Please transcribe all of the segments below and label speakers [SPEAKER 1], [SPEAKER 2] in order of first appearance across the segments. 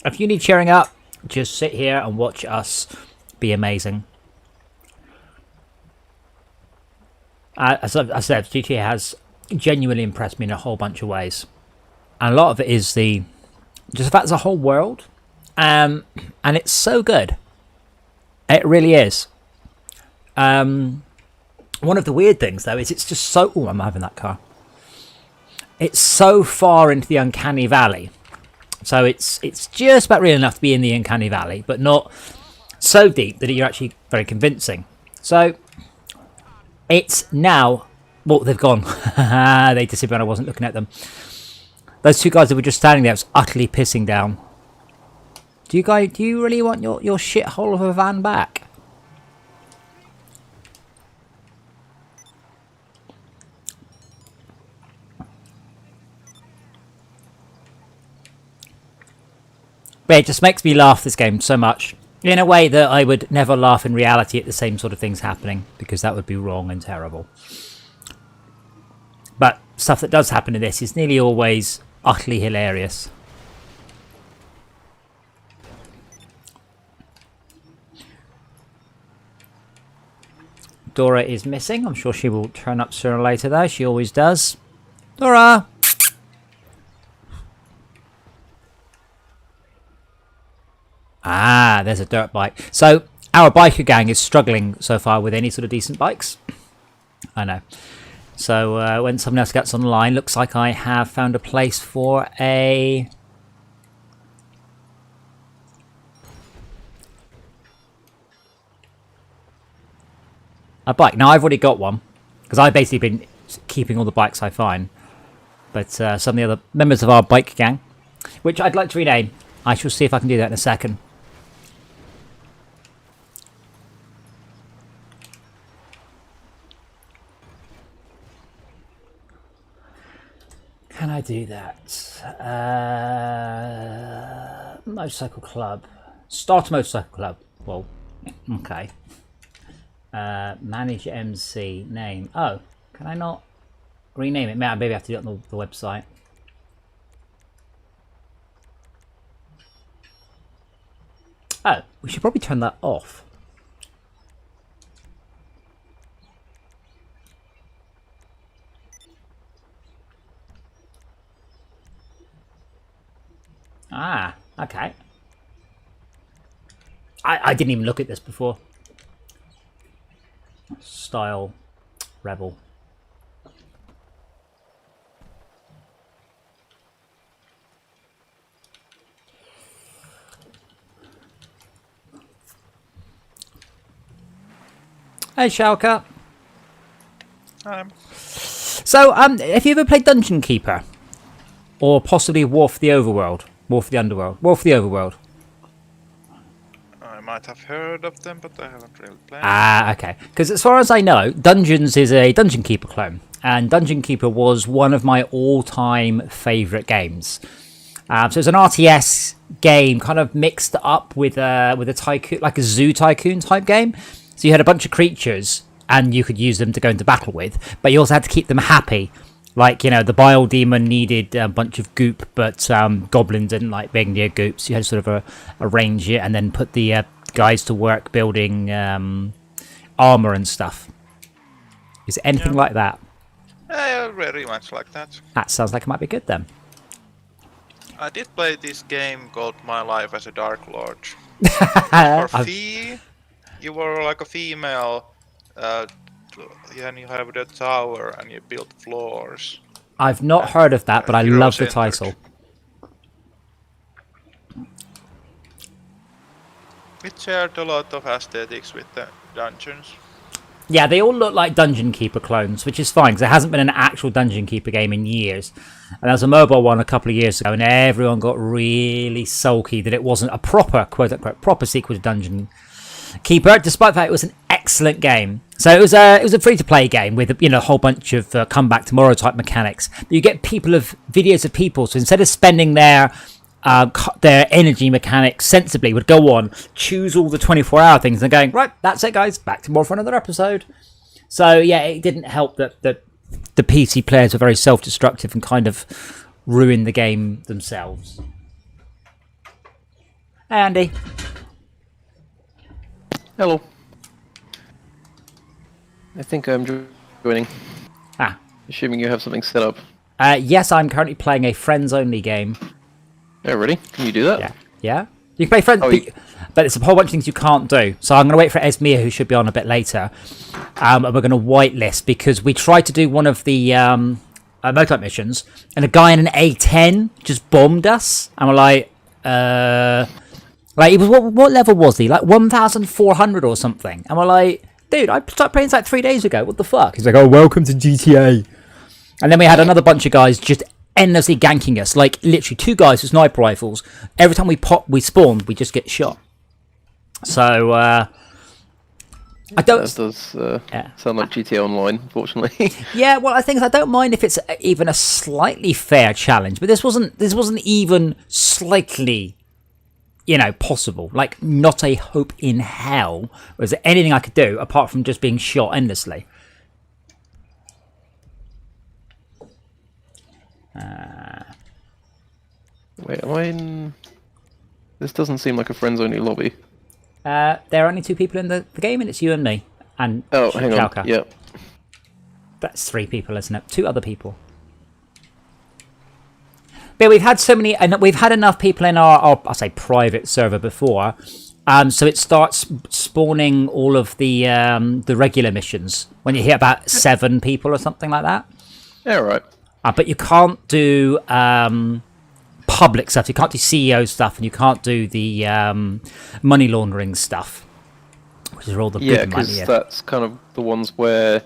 [SPEAKER 1] If you need cheering up, just sit here and watch us be amazing. As I said, GTA has genuinely impressed me in a whole bunch of ways. And a lot of it is just the fact there's a whole world. And it's so good. It really is. One of the weird things, though, is it's just so... Oh, I'm having that car. It's so far into the Uncanny Valley. So it's just about real enough to be in the Uncanny Valley, but not so deep that you're actually very convincing. So it's now... Well, they've gone. They disappeared. I wasn't looking at them. Those two guys that were just standing there was utterly pissing down. Do you really want your shithole of a van back? But it just makes me laugh, this game, so much. In a way that I would never laugh in reality at the same sort of things happening, because that would be wrong and terrible. But stuff that does happen in this is nearly always utterly hilarious. Dora is missing. I'm sure she will turn up sooner or later, though. She always does. Dora! Ah, there's a dirt bike. So, our biker gang is struggling so far with any sort of decent bikes. I know. So, when someone else gets online, looks like I have found a place for a... bike. Now, I've already got one, because I've basically been keeping all the bikes I find. But some of the other members of our bike gang, which I'd like to rename. I shall see if I can do that in a second. Can I do that? Motorcycle club. Start a motorcycle club. Well, okay. Manage MC name. Oh, can I not rename it? Maybe I have to do it on the website. Oh, we should probably turn that off. Ah, okay. I didn't even look at this before. Style Rebel. Hey, Shalka. So, have you ever played Dungeon Keeper? Or possibly War for the Overworld? War for the Underworld? War for the Overworld.
[SPEAKER 2] I might have heard of them, but I haven't really played.
[SPEAKER 1] Ah, okay. Because as far as I know, Dungeons is a Dungeon Keeper clone. And Dungeon Keeper was one of my all-time favourite games. So it's an RTS game kind of mixed up with a tycoon, like a zoo tycoon type game. So you had a bunch of creatures and you could use them to go into battle with, but you also had to keep them happy. Like, you know, the Bile Demon needed a bunch of goop, but goblins didn't like being near goop, so you had to sort of arrange it and then put the guys to work building armour and stuff. Is it anything like that?
[SPEAKER 2] Yeah, very much like that.
[SPEAKER 1] That sounds like it might be good then.
[SPEAKER 2] I did play this game called My Life as a Dark Lord. For fee, you were like a female, and you have the tower and you build floors.
[SPEAKER 1] I've not heard of that, but I love the title.
[SPEAKER 2] It shared a lot of aesthetics with the dungeons.
[SPEAKER 1] Yeah, they all look like Dungeon Keeper clones, which is fine, because there hasn't been an actual Dungeon Keeper game in years. And there was a mobile one a couple of years ago, and everyone got really sulky that it wasn't a proper, quote-unquote, proper sequel to Dungeon Keeper, despite the fact it was an excellent game. So it was a free-to-play game with, you know, a whole bunch of come back tomorrow type mechanics. But you get videos of people, so instead of spending their energy mechanics sensibly, would go on, choose all the 24-hour things and going, right, that's it guys, back tomorrow for another episode. So yeah, it didn't help that the PC players were very self-destructive and kind of ruined the game themselves. Andy.
[SPEAKER 3] Hello. I think I'm joining.
[SPEAKER 1] Ah.
[SPEAKER 3] Assuming you have something set up.
[SPEAKER 1] Yes, I'm currently playing a friends-only game.
[SPEAKER 3] Oh, really? Can you do that?
[SPEAKER 1] Yeah. Yeah? You can play friends,
[SPEAKER 3] Oh,
[SPEAKER 1] but it's a whole bunch of things you can't do. So I'm going to wait for Esmia, who should be on a bit later. And we're going to whitelist because we tried to do one of the motorbike missions, and a guy in an A10 just bombed us. And we're like, he was what level was he? Like 1,400 or something. And we're like, dude, I started playing this like 3 days ago. What the fuck? He's like, oh, welcome to GTA. And then we had another bunch of guys just endlessly ganking us, like literally 2 guys with sniper rifles. Every time we spawned, we just get shot. So I don't.
[SPEAKER 3] That does sound like GTA Online, unfortunately.
[SPEAKER 1] Yeah, well, I think I don't mind if it's even a slightly fair challenge, but this wasn't even slightly, possible. Like, not a hope in hell. Was there anything I could do apart from just being shot endlessly?
[SPEAKER 3] Wait, am I in... This doesn't seem like a friends-only lobby.
[SPEAKER 1] There are only 2 people in the game, and it's you and me. And
[SPEAKER 3] Oh, hang on.
[SPEAKER 1] Chalka.
[SPEAKER 3] Yep.
[SPEAKER 1] That's 3 people, isn't it? 2 other people. But we've had so many, and we've had enough people in our I'll say private server before, so it starts spawning all of the regular missions when you hit about 7 people or something like that.
[SPEAKER 3] Yeah, right.
[SPEAKER 1] But you can't do public stuff. You can't do CEO stuff, and you can't do the money laundering stuff, which is all the
[SPEAKER 3] Yeah,
[SPEAKER 1] good money.
[SPEAKER 3] because that's kind of the ones where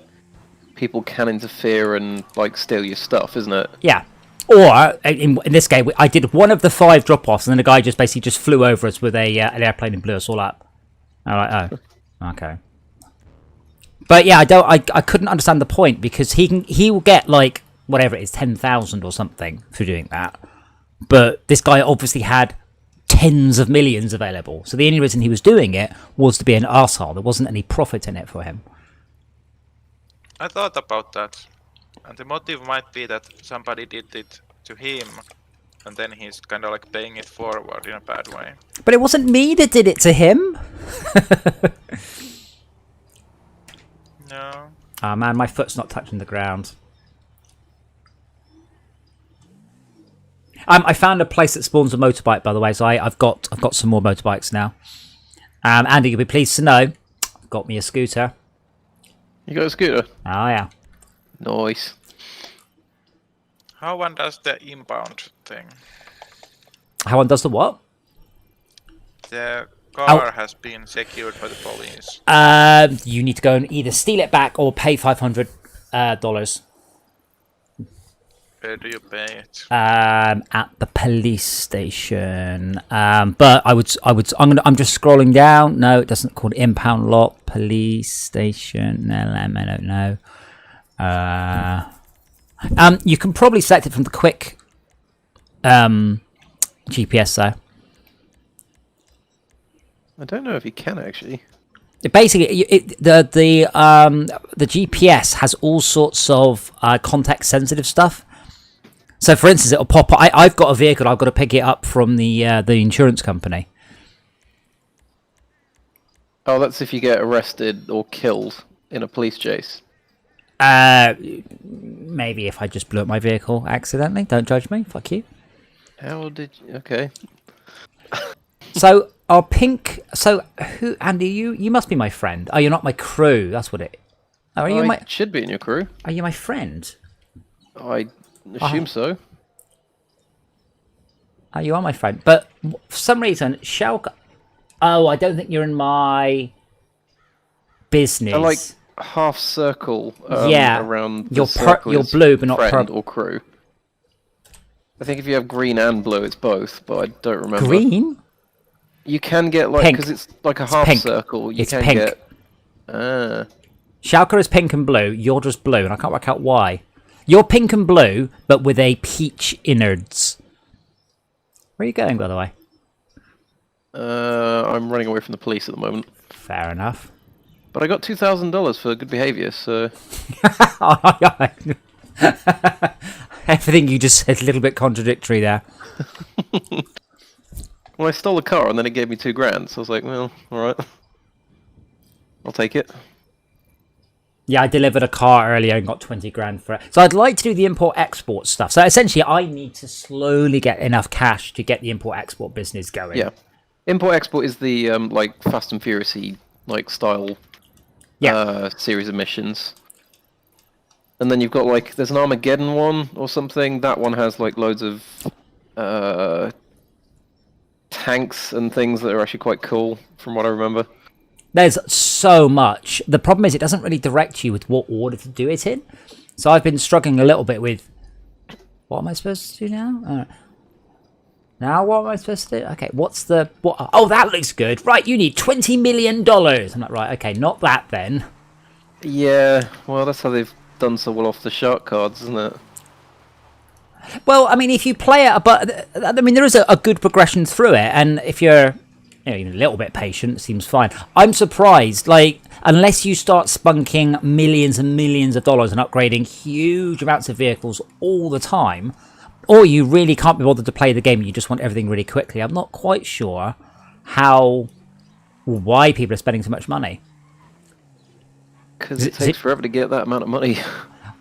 [SPEAKER 3] people can interfere and like steal your stuff, isn't it?
[SPEAKER 1] Yeah. Or in this game, I did one of the 5 drop-offs, and then the guy just basically just flew over us with an airplane and blew us all up. I'm like, oh, okay. But yeah, I couldn't understand the point, because he will get like whatever it is, 10,000 or something for doing that. But this guy obviously had tens of millions available, so the only reason he was doing it was to be an arsehole. There wasn't any profit in it for him.
[SPEAKER 2] I thought about that. And the motive might be that somebody did it to him, and then he's kind of like paying it forward in a bad way.
[SPEAKER 1] But it wasn't me that did it to him.
[SPEAKER 2] No.
[SPEAKER 1] Oh man, my foot's not touching the ground. I found a place that spawns a motorbike, by the way, so I've got some more motorbikes now. Andy, you'll be pleased to know, I've got me a scooter.
[SPEAKER 3] You got a scooter?
[SPEAKER 1] Oh yeah.
[SPEAKER 3] Nice.
[SPEAKER 2] How one does the inbound thing?
[SPEAKER 1] How one does the what?
[SPEAKER 2] The car has been secured by the police.
[SPEAKER 1] You need to go and either steal it back or pay $500.
[SPEAKER 2] Where do you pay it?
[SPEAKER 1] At the police station. But I'm just scrolling down. No, it doesn't call it impound lot. Police station. LM, I don't know. You can probably select it from the quick GPS though.
[SPEAKER 3] I don't know if you can actually.
[SPEAKER 1] Basically, the GPS has all sorts of context sensitive stuff. So, for instance, it'll pop up. I've got a vehicle. I've got to pick it up from the insurance company.
[SPEAKER 3] Oh, that's if you get arrested or killed in a police chase.
[SPEAKER 1] Maybe if I just blew up my vehicle accidentally. Don't judge me. Fuck you.
[SPEAKER 3] How did you... Okay.
[SPEAKER 1] So, our pink... So, who... Andy, you must be my friend. Oh, you're not my crew. That's what it... Oh, are you my...
[SPEAKER 3] should be in your crew.
[SPEAKER 1] Are you my friend?
[SPEAKER 3] I assume so.
[SPEAKER 1] Oh, you are my friend. But for some reason, Shelka... Oh, I don't think you're in my business.
[SPEAKER 3] I like half circle around the
[SPEAKER 1] you're
[SPEAKER 3] circle
[SPEAKER 1] you're
[SPEAKER 3] is
[SPEAKER 1] blue, but not
[SPEAKER 3] friend
[SPEAKER 1] purple.
[SPEAKER 3] or crew. I think if you have green and blue, it's both, but I don't remember.
[SPEAKER 1] Green?
[SPEAKER 3] You can get like...
[SPEAKER 1] Pink.
[SPEAKER 3] Because it's like a half
[SPEAKER 1] pink.
[SPEAKER 3] circle. You
[SPEAKER 1] It's
[SPEAKER 3] can
[SPEAKER 1] pink.
[SPEAKER 3] get...
[SPEAKER 1] Shalka is pink and blue. You're just blue, and I can't work out why. You're pink and blue, but with a peach innards. Where are you going, by the way?
[SPEAKER 3] I'm running away from the police at the moment.
[SPEAKER 1] Fair enough.
[SPEAKER 3] But I got $2,000 for good behaviour, so...
[SPEAKER 1] Everything you just said is a little bit contradictory there.
[SPEAKER 3] Well, Well, I stole a car and then it gave me $2,000. So I was like, well, all right, I'll take it.
[SPEAKER 1] Yeah, I delivered a car earlier and got 20 grand for it. So I'd like to do the import-export stuff. So essentially, I need to slowly get enough cash to get the import-export business going.
[SPEAKER 3] Yeah, import-export is the like Fast and Furious-y like style series of missions. And then you've got like there's an Armageddon one or something. That one has like loads of tanks and things that are actually quite cool, from what I remember.
[SPEAKER 1] There's so much. The problem is it doesn't really direct you with what order to do it in. So I've been struggling a little bit with... What am I supposed to do now? Now what am I supposed to do? Okay, what's the... What? Oh, that looks good. Right, you need $20 million. I'm like, right, okay, not that then.
[SPEAKER 3] Yeah, well, that's how they've done so well off the shark cards, isn't it?
[SPEAKER 1] Well, I mean, if you play it... But I mean, there is a good progression through it. And if you're... even a little bit patient, seems fine. I'm surprised, like, unless you start spunking millions and millions of dollars and upgrading huge amounts of vehicles all the time, or you really can't be bothered to play the game, you just want everything really quickly. I'm not quite sure why people are spending so much money.
[SPEAKER 3] Because it takes forever to get that amount of money.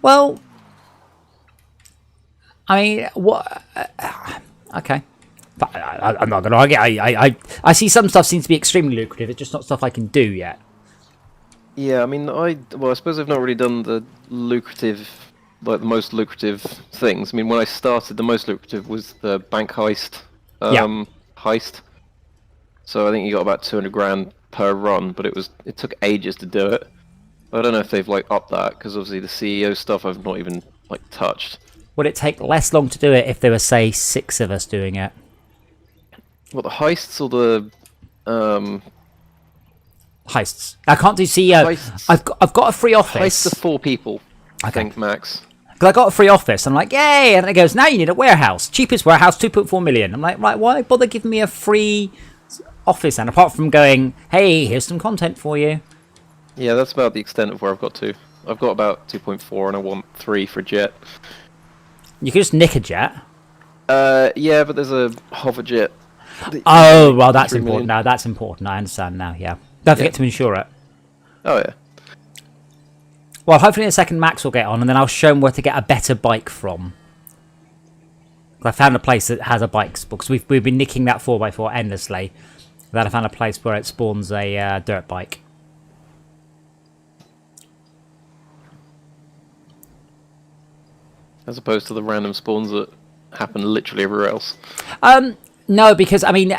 [SPEAKER 1] Well, I mean, what... okay. I'm not going to argue. I see some stuff seems to be extremely lucrative. It's just not stuff I can do yet.
[SPEAKER 3] Yeah, I mean, I suppose I've not really done the lucrative, like the most lucrative things. I mean, when I started, the most lucrative was the bank heist. Heist. So I think you got about 200 grand per run, but it took ages to do it. I don't know if they've like upped that because obviously the CEO stuff I've not even like touched.
[SPEAKER 1] Would it take less long to do it if there were, say, 6 of us doing it?
[SPEAKER 3] What, the heists or the
[SPEAKER 1] heists? I can't do CEO.
[SPEAKER 3] Heists.
[SPEAKER 1] I've got a free office.
[SPEAKER 3] Heists are 4 people, I think, max.
[SPEAKER 1] Because I got a free office. I'm like, yay! And it goes, now you need a warehouse. Cheapest warehouse, 2.4 million. I'm like, right, why bother giving me a free office? And apart from going, hey, here's some content for you.
[SPEAKER 3] Yeah, that's about the extent of where I've got to. I've got about 2.4 and I want 3 for a jet.
[SPEAKER 1] You can just nick a jet.
[SPEAKER 3] Yeah, but there's a hover jet.
[SPEAKER 1] Oh, well, that's important now. That's important. I understand now, yeah. Don't forget to insure it.
[SPEAKER 3] Oh, yeah.
[SPEAKER 1] Well, hopefully in a second Max will get on, and then I'll show him where to get a better bike from. I found a place that has a bike, because we've been nicking that 4x4 endlessly. Then I found a place where it spawns a dirt bike.
[SPEAKER 3] As opposed to the random spawns that happen literally everywhere else.
[SPEAKER 1] No, because, I mean,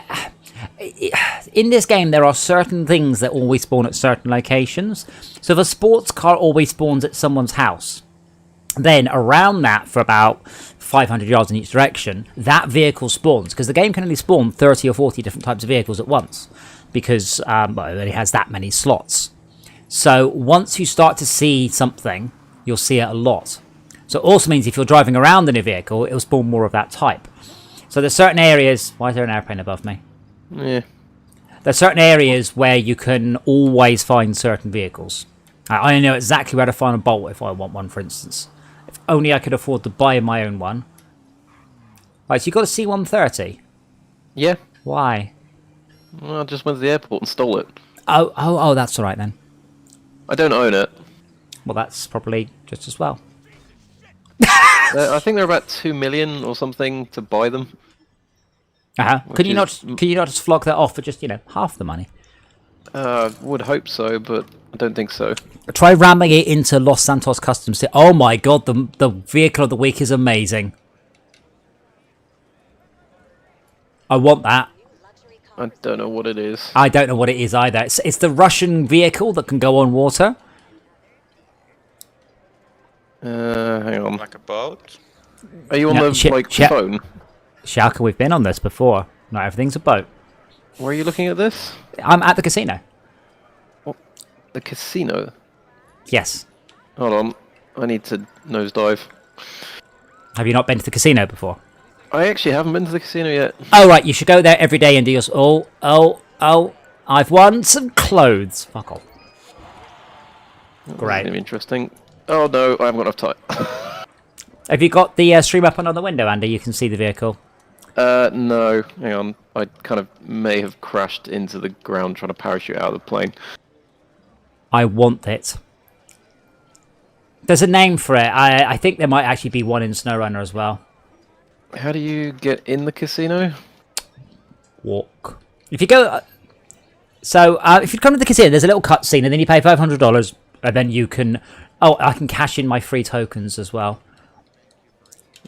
[SPEAKER 1] in this game there are certain things that always spawn at certain locations. So if a sports car always spawns at someone's house, then around that for about 500 yards in each direction, that vehicle spawns. Because the game can only spawn 30 or 40 different types of vehicles at once. Because well, it only has that many slots. So once you start to see something, you'll see it a lot. So it also means if you're driving around in a vehicle, it'll spawn more of that type. So there's certain areas... Why is there an airplane above me?
[SPEAKER 3] Yeah.
[SPEAKER 1] There's certain areas where you can always find certain vehicles. I know exactly where to find a Bolt if I want one, for instance. If only I could afford to buy my own one. Right, so you got a C-130?
[SPEAKER 3] Yeah.
[SPEAKER 1] Why?
[SPEAKER 3] Well, I just went to the airport and stole it.
[SPEAKER 1] Oh, that's alright then.
[SPEAKER 3] I don't own it.
[SPEAKER 1] Well, that's probably just as well.
[SPEAKER 3] I think they're about 2 million or something to buy them.
[SPEAKER 1] Can you not just flog that off for just, half the money?
[SPEAKER 3] Would hope so, but I don't think so.
[SPEAKER 1] Try ramming it into Los Santos Customs. Oh my god, the vehicle of the week is amazing. I want that.
[SPEAKER 3] I don't know what it is.
[SPEAKER 1] I don't know what it is either. It's the Russian vehicle that can go on water.
[SPEAKER 3] Hang on.
[SPEAKER 2] Like a boat?
[SPEAKER 3] Are you on the phone?
[SPEAKER 1] Schalke, we've been on this before. Not everything's a boat.
[SPEAKER 3] Where are you looking at this?
[SPEAKER 1] I'm at the casino.
[SPEAKER 3] What? The casino?
[SPEAKER 1] Yes.
[SPEAKER 3] Hold on. I need to nosedive.
[SPEAKER 1] Have you not been to the casino before?
[SPEAKER 3] I actually haven't been to the casino yet.
[SPEAKER 1] Oh, right. You should go there every day and do your... Oh. I've won some clothes. Fuck off. Great.
[SPEAKER 3] That's interesting. Oh, no. I haven't got enough time.
[SPEAKER 1] Have you got the stream up on the window, Andy? You can see the vehicle.
[SPEAKER 3] No. Hang on. I kind of may have crashed into the ground trying to parachute out of the plane.
[SPEAKER 1] I want it. There's a name for it. I think there might actually be one in SnowRunner as well.
[SPEAKER 3] How do you get in the casino?
[SPEAKER 1] Walk. If you go... if you come to the casino, there's a little cutscene, and then you pay $500, and then you can... Oh, I can cash in my free tokens as well.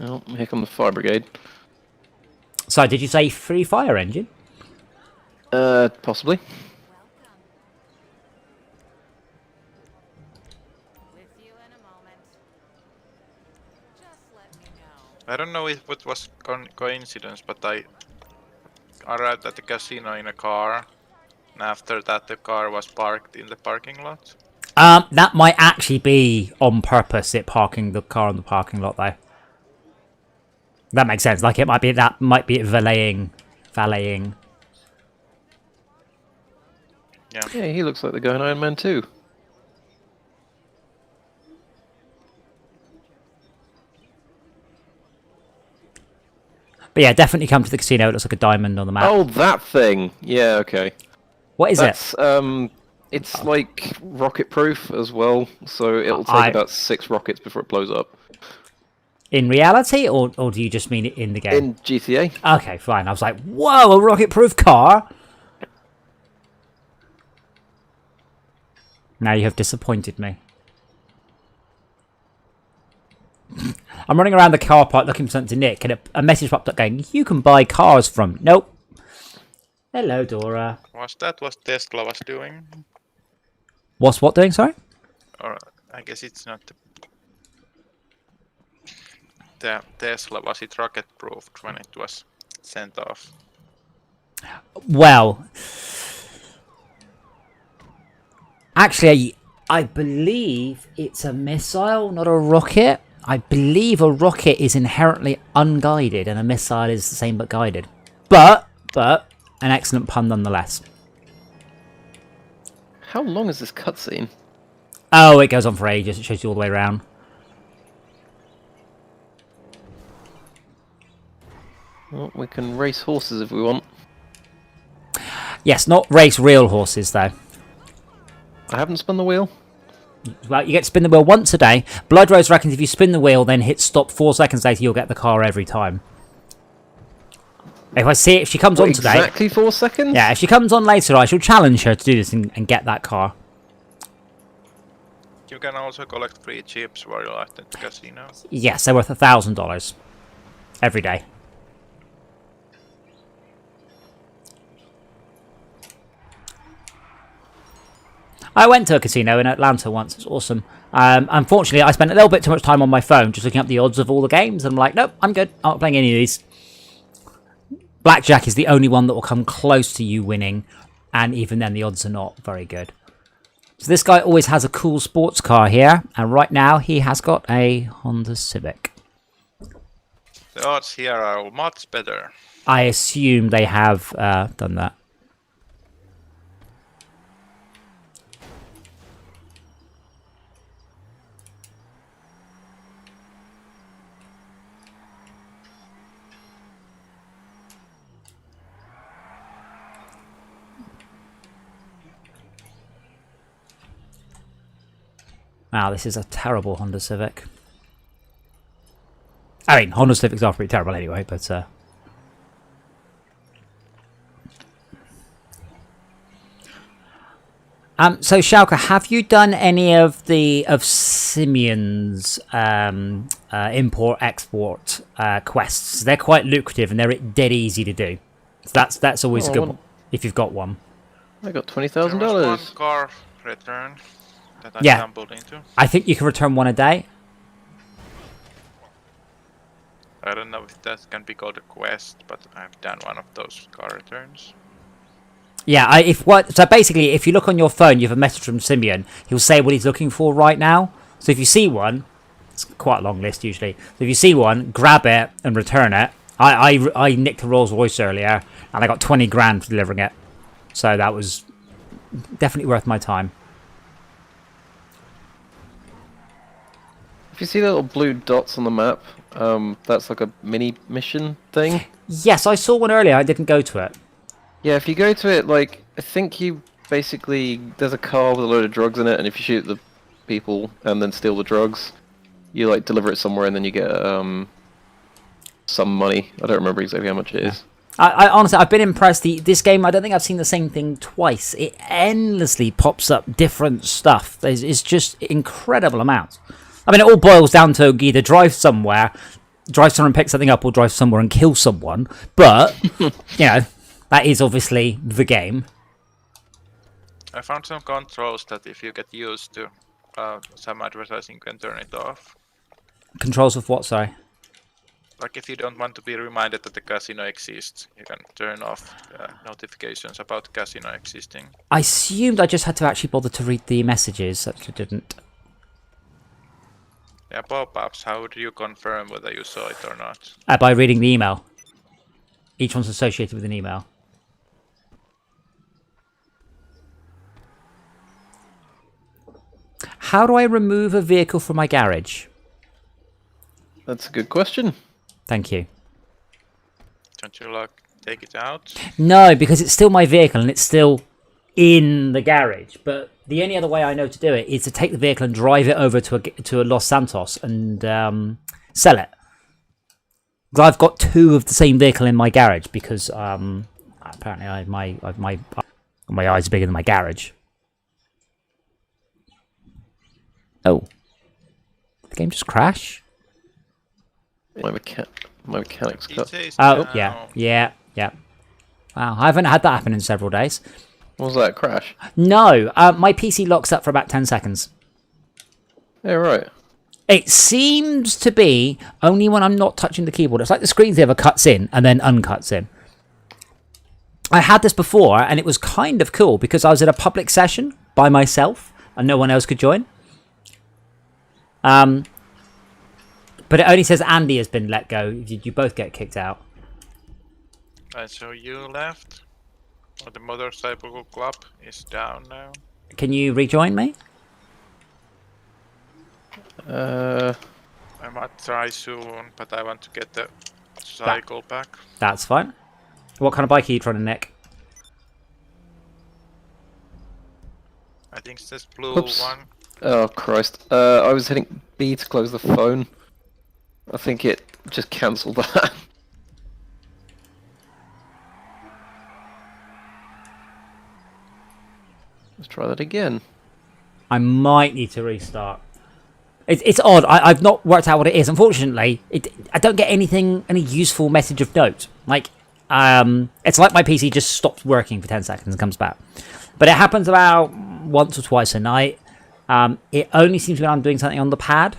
[SPEAKER 3] Oh, here come the fire brigade.
[SPEAKER 1] So, did you say free fire engine?
[SPEAKER 3] Possibly.
[SPEAKER 2] I don't know if it was coincidence, but I arrived at the casino in a car, and after that the car was parked in the parking lot.
[SPEAKER 1] That might actually be on purpose, it parking the car in the parking lot, though. That makes sense. Like, it might be valeting.
[SPEAKER 2] Yeah.
[SPEAKER 3] Yeah, he looks like the guy in Iron Man 2.
[SPEAKER 1] But yeah, definitely come to the casino. It looks like a diamond on the map.
[SPEAKER 3] Oh, that thing! Yeah, okay.
[SPEAKER 1] What is it?
[SPEAKER 3] It's like rocket-proof as well, so it'll take about 6 rockets before it blows up.
[SPEAKER 1] In reality, or do you just mean it in the game?
[SPEAKER 3] In GTA.
[SPEAKER 1] Okay, fine. I was like, whoa, a rocket-proof car? Now you have disappointed me. I'm running around the car park looking for something to nick, and a message popped up going, you can buy cars from... Nope. Hello, Dora.
[SPEAKER 2] Was that what Tesla was doing?
[SPEAKER 1] What's what doing, sorry?
[SPEAKER 2] Or I guess it's not the Tesla, was it rocket proofed when it was sent off?
[SPEAKER 1] Well, actually, I believe it's a missile, not a rocket. I believe a rocket is inherently unguided and a missile is the same but guided. But, an excellent pun nonetheless.
[SPEAKER 3] How long is this cutscene?
[SPEAKER 1] Oh, it goes on for ages. It shows you all the way around.
[SPEAKER 3] Well, we can race horses if we want.
[SPEAKER 1] Yes, not race real horses, though.
[SPEAKER 3] I haven't spun the wheel.
[SPEAKER 1] Well, you get to spin the wheel once a day. Blood Rose reckons if you spin the wheel, then hit stop 4 seconds later, you'll get the car every time. If she comes on today...
[SPEAKER 3] Exactly 4 seconds?
[SPEAKER 1] Yeah, if she comes on later, I shall challenge her to do this and get that car.
[SPEAKER 2] You can also collect free chips while you're at the casino.
[SPEAKER 1] Yes, they're worth $1,000 every day. I went to a casino in Atlanta once. It's awesome. Unfortunately, I spent a little bit too much time on my phone just looking up the odds of all the games. And I'm like, nope, I'm good. I'm not playing any of these. Blackjack is the only one that will come close to you winning. And even then, the odds are not very good. So this guy always has a cool sports car here. And right now, he has got a Honda Civic.
[SPEAKER 2] The odds here are much better.
[SPEAKER 1] I assume they have done that. Wow, this is a terrible Honda Civic. I mean, Honda Civics are pretty terrible anyway, but... So, Schalke, have you done any of Simeon's import-export quests? They're quite lucrative and they're dead easy to do. So that's always a good one, if you've got one.
[SPEAKER 3] I got
[SPEAKER 2] There was
[SPEAKER 3] $20,000.
[SPEAKER 2] one car return that I
[SPEAKER 1] Yeah.
[SPEAKER 2] stumbled into.
[SPEAKER 1] I think you can return one a day.
[SPEAKER 2] I don't know if that can be called a quest, but I've done one of those car returns.
[SPEAKER 1] Yeah, so basically, if you look on your phone, you have a message from Simeon. He'll say what he's looking for right now. So if you see one, it's quite a long list usually. So if you see one, grab it and return it. I nicked a Rolls Royce earlier, and I got 20 grand for delivering it. So that was definitely worth my time.
[SPEAKER 3] If you see the little blue dots on the map, That's like a mini mission thing.
[SPEAKER 1] Yes, I saw one earlier. I didn't go to it.
[SPEAKER 3] Yeah, if you go to it, like, I think you basically, there's a car with a load of drugs in it, and if you shoot the people and then steal the drugs, you, like, deliver it somewhere and then you get, some money. I don't remember exactly how much it is.
[SPEAKER 1] I honestly, I've been impressed. This game, I don't think I've seen the same thing twice. It endlessly pops up different stuff. It's just incredible amounts. I mean, it all boils down to either drive somewhere and pick something up, or drive somewhere and kill someone. But, you know, that is obviously the game.
[SPEAKER 2] I found some controls that if you get used to some advertising, you can turn it off.
[SPEAKER 1] Controls of what, sorry?
[SPEAKER 2] Like if you don't want to be reminded that the casino exists, you can turn off notifications about casino existing.
[SPEAKER 1] I assumed I just had to actually bother to read the messages. Actually didn't.
[SPEAKER 2] Yeah, pop-ups. How do you confirm whether you saw it or not?
[SPEAKER 1] By reading the email. Each one's associated with an email. How do I remove a vehicle from my garage?
[SPEAKER 3] That's a good question.
[SPEAKER 1] Thank you.
[SPEAKER 2] Don't you like take it out?
[SPEAKER 1] No, because it's still my vehicle and it's still in the garage. But the only other way I know to do it is to take the vehicle and drive it over to a Los Santos and sell it. Because I've got two of the same vehicle in my garage because apparently my eyes are bigger than my garage. Oh, did the game just crash?
[SPEAKER 3] My mechanic's cut.
[SPEAKER 1] Oh, yeah. Wow, I haven't had that happen in several days.
[SPEAKER 3] What was that, crash?
[SPEAKER 1] No, my PC locks up for about 10 seconds.
[SPEAKER 3] Yeah, right.
[SPEAKER 1] It seems to be only when I'm not touching the keyboard. It's like the screensaver cuts in and then uncuts in. I had this before, and it was kind of cool because I was in a public session by myself and no one else could join. But it only says Andy has been let go. You both get kicked out.
[SPEAKER 2] So you left. The motorcycle club is down now.
[SPEAKER 1] Can you rejoin me?
[SPEAKER 2] I might try soon, but I want to get the cycle back.
[SPEAKER 1] That's fine. What kind of bike are you trying to nick?
[SPEAKER 2] I think it's this blue one.
[SPEAKER 3] Oh, Christ. I was hitting B to close the phone. I think it just cancelled that. Let's try that again.
[SPEAKER 1] I might need to restart. It's odd. I've not worked out what it is. Unfortunately, I don't get any useful message of note. Like, it's like my PC just stops working for 10 seconds and comes back. But it happens about once or twice a night. It only seems when I'm doing something on the pad.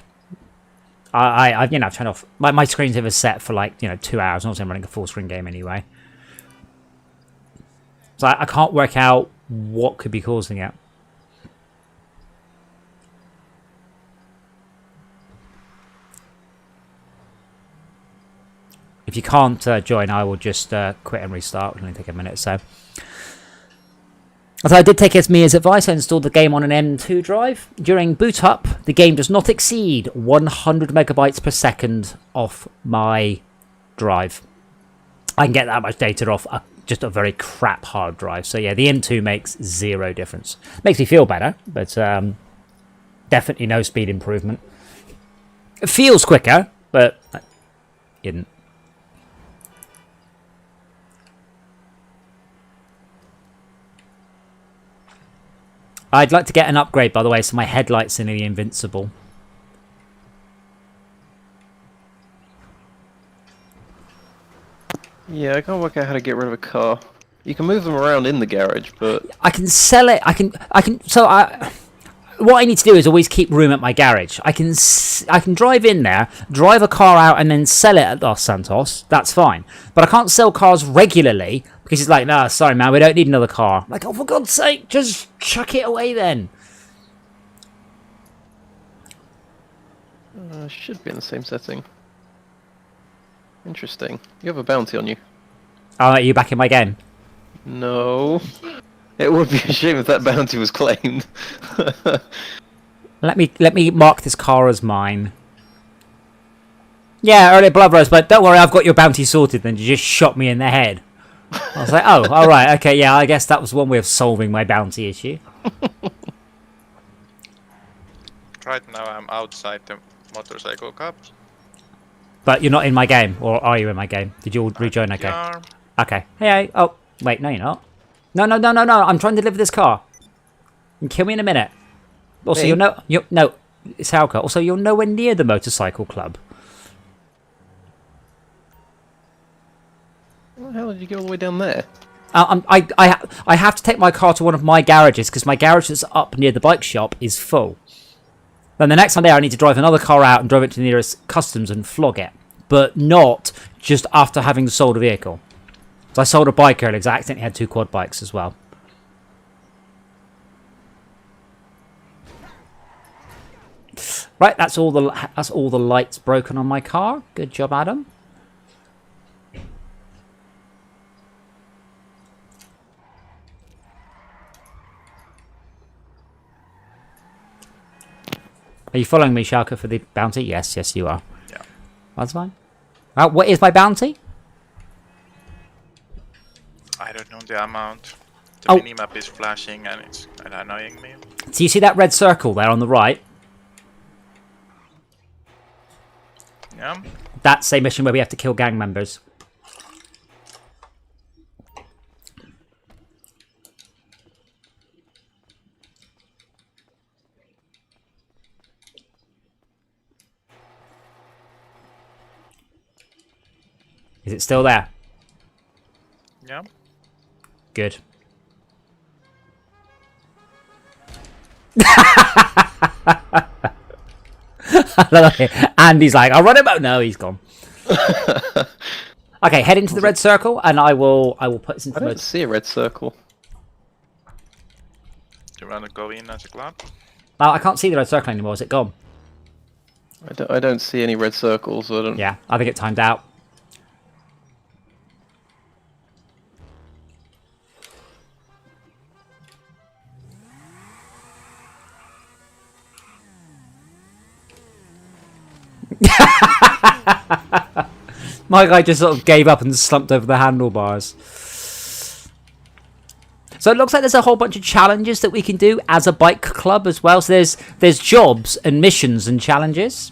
[SPEAKER 1] I've turned off my screensaver is set for 2 hours. Also, I'm running a full screen game anyway, so I can't work out what could be causing it. If you can't join, I will just quit and restart. It'll only take a minute or so. So I did take Esmia's advice. I installed the game on an M2 drive. During boot up, the game does not exceed 100 megabytes per second off my drive. I can get that much data off just a very crap hard drive. So yeah, the M2 makes zero difference. Makes me feel better, but definitely no speed improvement. It feels quicker, but it didn't. I'd like to get an upgrade, by the way, so my headlights are nearly invincible.
[SPEAKER 3] Yeah, I can't work out how to get rid of a car. You can move them around in the garage, but
[SPEAKER 1] I can sell it. What I need to do is always keep room at my garage. I can drive in there, drive a car out, and then sell it at Los Santos. That's fine. But I can't sell cars regularly because it's like, nah, sorry, man, we don't need another car. I'm like, oh, for God's sake, just chuck it away then.
[SPEAKER 3] should be in the same setting. Interesting. You have a bounty on you.
[SPEAKER 1] Oh, are you back in my game?
[SPEAKER 3] No. It would be a shame if that bounty was claimed.
[SPEAKER 1] Let me mark this car as mine. Yeah, early blood rose, but don't worry, I've got your bounty sorted. Then you just shot me in the head. I was like, oh, all right, okay, yeah, I guess that was one way of solving my bounty issue.
[SPEAKER 2] Right now I'm outside the motorcycle cup.
[SPEAKER 1] But you're not in my game, or are you in my game? Did you all rejoin that game?
[SPEAKER 2] Yeah.
[SPEAKER 1] Okay. Hey, oh, wait, no, you're not. No, I'm trying to deliver this car. You can kill me in a minute. Also,
[SPEAKER 3] Me?
[SPEAKER 1] no, it's Halka. Also, you're nowhere near the motorcycle club.
[SPEAKER 3] How the hell did you get all the way down there?
[SPEAKER 1] I have to take my car to one of my garages because my garage that's up near the bike shop is full. Then the next time there, I need to drive another car out and drive it to the nearest customs and flog it, but not just after having sold a vehicle. So I sold a bike earlier because I accidentally had 2 quad bikes as well. Right, that's all the lights broken on my car. Good job, Adam. Are you following me, Sharka, for the bounty? Yes, you are.
[SPEAKER 2] Yeah.
[SPEAKER 1] That's fine. What is my bounty?
[SPEAKER 2] I don't know the amount. The
[SPEAKER 1] Oh.
[SPEAKER 2] minimap is flashing and it's kinda annoying me.
[SPEAKER 1] So you see that red circle there on the right?
[SPEAKER 2] Yeah.
[SPEAKER 1] That's a mission where we have to kill gang members. Is it still there?
[SPEAKER 2] Yeah.
[SPEAKER 1] Good. Andy's like, I'll run him out. No, he's gone. Okay, head into the red circle, and I will put this into
[SPEAKER 3] I don't see a red circle.
[SPEAKER 2] Do you wanna go in as a club?
[SPEAKER 1] Oh, I can't see the red circle anymore. Is it gone?
[SPEAKER 3] I don't see any red circles. So I don't.
[SPEAKER 1] Yeah, I think it timed out. My guy just sort of gave up and slumped over the handlebars. So it looks like there's a whole bunch of challenges that we can do as a bike club as well. So there's jobs and missions and challenges.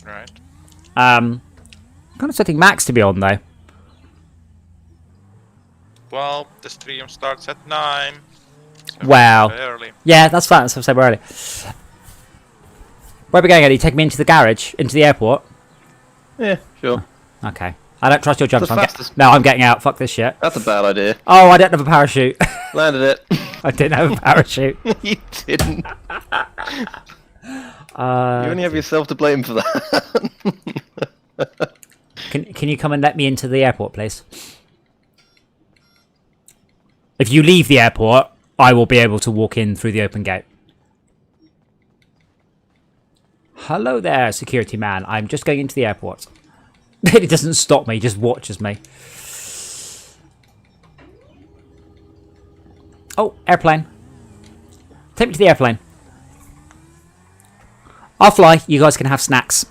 [SPEAKER 2] Right.
[SPEAKER 1] I'm kind of setting Max to be on though.
[SPEAKER 2] Well, the stream starts at 9. So
[SPEAKER 1] Wow.
[SPEAKER 2] early.
[SPEAKER 1] Yeah, that's fine. That's what I said earlier. Where are we going, Eddie? Take me into the garage, into the airport.
[SPEAKER 3] Yeah, sure.
[SPEAKER 1] Okay. I don't trust your jumps.
[SPEAKER 3] The fastest-
[SPEAKER 1] No, I'm getting out. Fuck this shit.
[SPEAKER 3] That's a bad idea.
[SPEAKER 1] Oh, I don't have a parachute.
[SPEAKER 3] Landed it.
[SPEAKER 1] I didn't have a parachute.
[SPEAKER 3] You didn't. You only have yourself to blame for that.
[SPEAKER 1] Can you come and let me into the airport, please? If you leave the airport, I will be able to walk in through the open gate. Hello there, security man. I'm just going into the airport. It doesn't stop me, just watches me. Oh, airplane. Take me to the airplane. I'll fly. You guys can have snacks.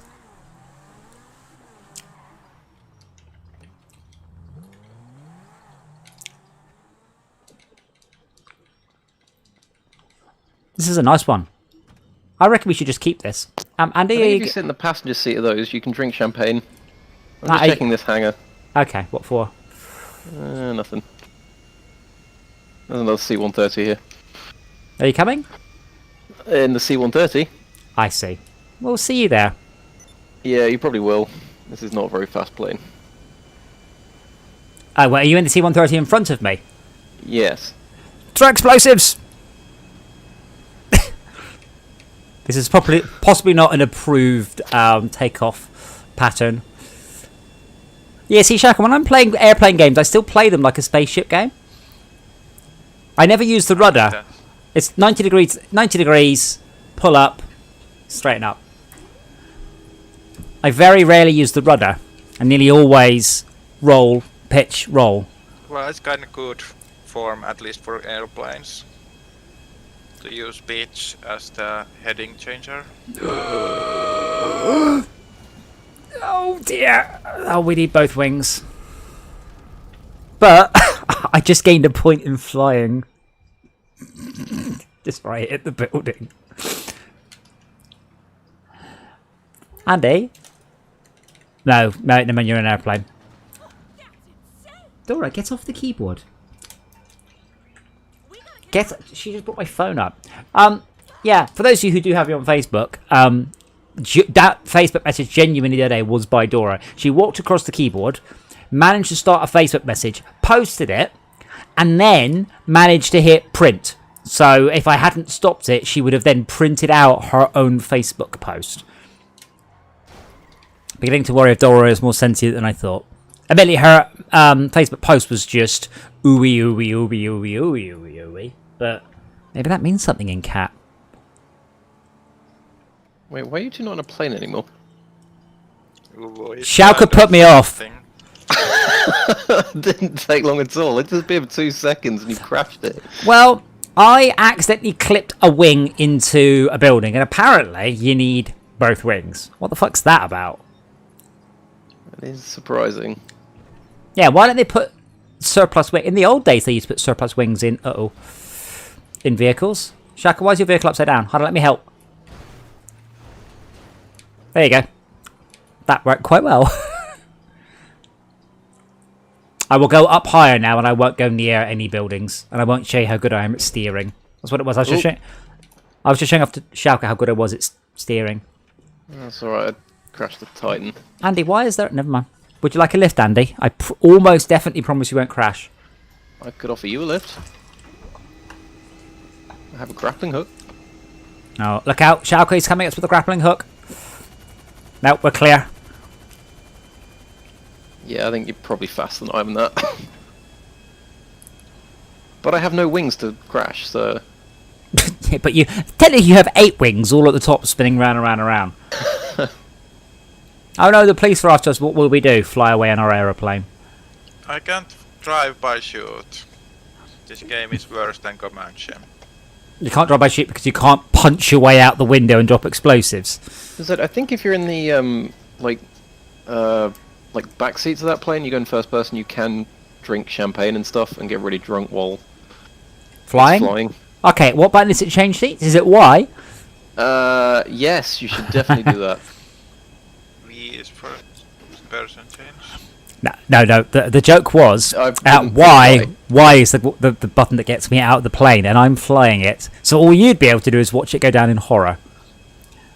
[SPEAKER 1] This is a nice one. I reckon we should just keep this.
[SPEAKER 3] I
[SPEAKER 1] Andy,
[SPEAKER 3] think if you sit in the passenger seat of those, you can drink champagne. I'm just
[SPEAKER 1] I-
[SPEAKER 3] checking this hangar.
[SPEAKER 1] okay, what for?
[SPEAKER 3] Nothing. There's another C-130 here.
[SPEAKER 1] Are you coming?
[SPEAKER 3] In the C-130?
[SPEAKER 1] I see. We'll see you there.
[SPEAKER 3] Yeah, you probably will. This is not a very fast plane.
[SPEAKER 1] Oh, well, are you in the C-130 in front of me?
[SPEAKER 3] Yes.
[SPEAKER 1] Throw explosives! This is possibly not an approved takeoff pattern. Yeah, see, Shaka, when I'm playing airplane games, I still play them like a spaceship game. I never use the rudder.
[SPEAKER 2] That-
[SPEAKER 1] It's 90 degrees, pull up, straighten up. I very rarely use the rudder. I nearly always roll, pitch, roll.
[SPEAKER 2] Well, it's kind of good form, at least for airplanes. to use beach as the heading changer.
[SPEAKER 1] Oh dear. Oh, we need both wings. But I just gained a point in flying. Just right at the building. Andy? No, you're in an airplane. Dora, get off the keyboard. She just brought my phone up. Yeah, for those of you who do have me on Facebook, that Facebook message genuinely the other day was by Dora. She walked across the keyboard, managed to start a Facebook message, posted it, and then managed to hit print. So if I hadn't stopped it, she would have then printed out her own Facebook post. Beginning to worry if Dora is more sentient than I thought. Admittedly, her Facebook post was just ooey, ooey, ooey, ooey, ooey, ooey, ooey. But maybe that means something in cat.
[SPEAKER 3] Wait, why are you two not on a plane anymore?
[SPEAKER 1] Shauka put me off.
[SPEAKER 3] Didn't take long at all. It just been 2 seconds and you crashed it.
[SPEAKER 1] Well, I accidentally clipped a wing into a building, and apparently you need both wings. What the fuck's that about?
[SPEAKER 3] That is surprising.
[SPEAKER 1] Yeah, why don't they put surplus wing? In the old days, they used to put surplus wings in. In vehicles. Shaka, why is your vehicle upside down? Hold on, let me help. There you go. That worked quite well. I will go up higher now, and I won't go near any buildings, and I won't show you how good I am at steering. That's what it was. I was just showing off to Shaka how good I was at steering.
[SPEAKER 3] That's alright. I crashed the Titan.
[SPEAKER 1] Andy, why is there? Never mind. Would you like a lift, Andy? I almost definitely promise you won't crash.
[SPEAKER 3] I could offer you a lift. I have a grappling hook.
[SPEAKER 1] Oh, look out. Shauka is coming at us with a grappling hook. Nope, we're clear.
[SPEAKER 3] Yeah, I think you're probably faster than I am in that. But I have no wings to crash, so...
[SPEAKER 1] Yeah, but technically you have 8 wings all at the top spinning round and round and round. Oh no, the police are after us. What will we do? Fly away on our aeroplane.
[SPEAKER 2] I can't drive by shoot. This game is worse than Comanche.
[SPEAKER 1] You can't drive by ship because you can't punch your way out the window and drop explosives.
[SPEAKER 3] I think if you're in the like back seats of that plane, you go in first person, you can drink champagne and stuff and get really drunk while flying.
[SPEAKER 1] Okay, what button is it? Change seats? Is it Y?
[SPEAKER 3] Yes, you should definitely do that.
[SPEAKER 2] V is for person change.
[SPEAKER 1] No. The joke was Y is the button that gets me out of the plane, and I'm flying it. So all you'd be able to do is watch it go down in horror.